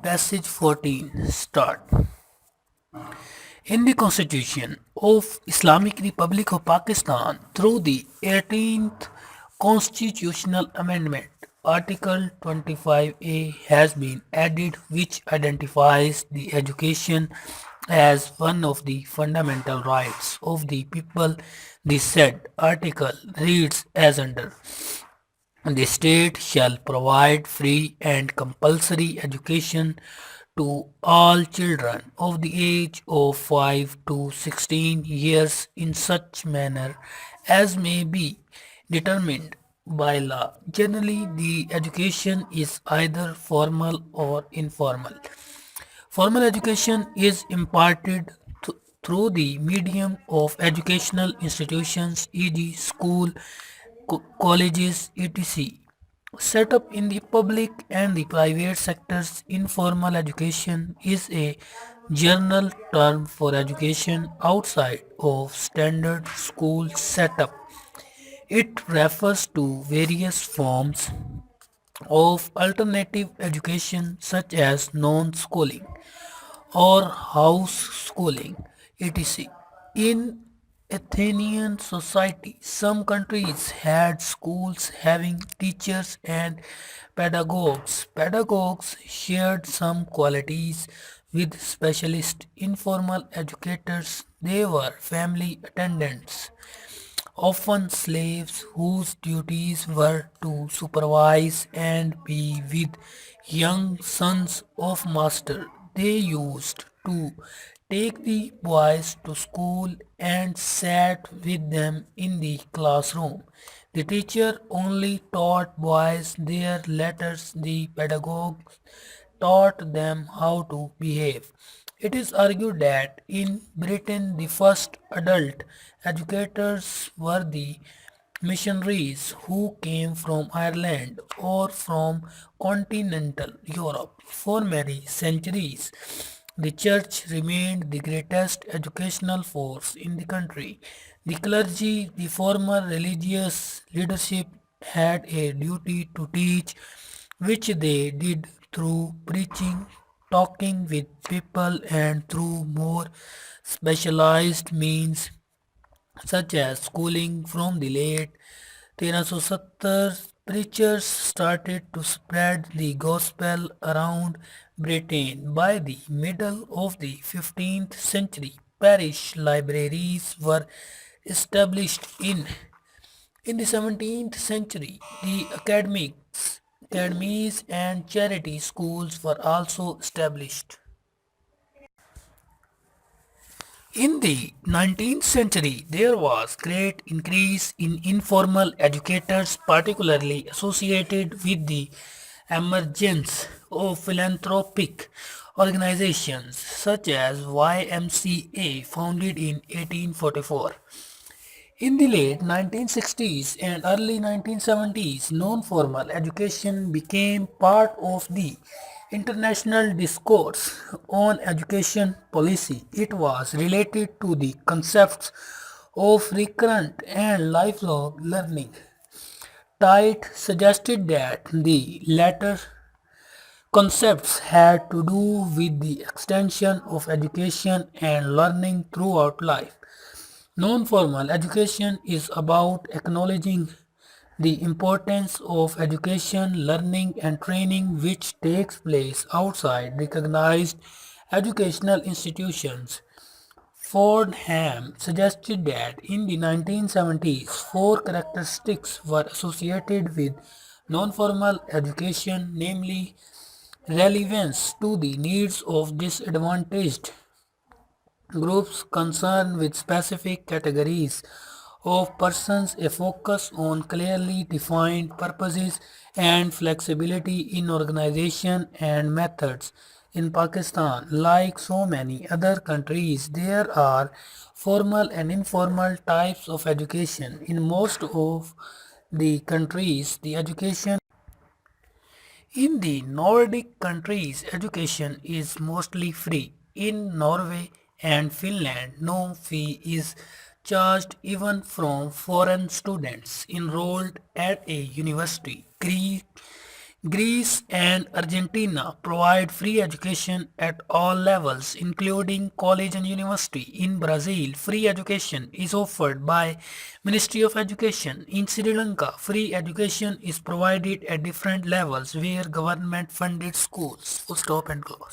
Passage 14 Start. In the Constitution of Islamic Republic of Pakistan, through the 18th Constitutional Amendment, Article 25A has been added, which identifies the education as one of the fundamental rights of the people. The said article reads as under: the state shall provide free and compulsory education to all children of the age of 5 to 16 years in such manner as may be determined by law. Generally, the education is either formal or informal. Formal education is imparted through the medium of educational institutions, e.g., school, colleges, etc. Set up in the public and the private sectors. Informal education is a general term for education outside of standard school setup. It refers to various forms of alternative education such as non-schooling or house schooling, etc. In Athenian society, some countries had schools having teachers and pedagogues. Pedagogues shared some qualities with specialist informal educators. They were family attendants, often slaves whose duties were to supervise and be with young sons of master. They used to take the boys to school and sat with them in the classroom. The teacher only taught boys their letters. The pedagogues taught them how to behave. It is argued that in Britain the first adult educators were the missionaries who came from Ireland or from continental Europe. For many centuries, the church remained the greatest educational force in the country. The clergy, the former religious leadership, had a duty to teach, which they did through preaching, talking with people, and through more specialized means such as schooling. From the late 1370s, preachers started to spread the gospel around Britain. By the middle of the 15th century, parish libraries were established. In the 17th century, the academies and charity schools were also established. In the 19th century, there was great increase in informal educators, particularly associated with the emergence of philanthropic organizations such as YMCA, founded in 1844. In the late 1960s and early 1970s, non-formal education became part of the international discourse on education policy. It was related to the concepts of recurrent and lifelong learning. Tite suggested that the latter concepts had to do with the extension of education and learning throughout life. Non-formal education is about acknowledging the importance of education, learning, and training which takes place outside recognized educational institutions. Fordham suggested that in the 1970s, four characteristics were associated with non-formal education, namely relevance to the needs of disadvantaged groups, concerned with specific categories of persons, a focus on clearly defined purposes, and flexibility in organization and methods. In Pakistan, like so many other countries, there are formal and informal types of education. In most of the countries, the education in the Nordic countries, education is mostly free. In Norway and Finland, no fee is charged even from foreign students enrolled at a university. Greece and Argentina provide free education at all levels, including college and university. In Brazil, free education is offered by Ministry of Education. In Sri Lanka, free education is provided at different levels where government funded schools. Full stop and close.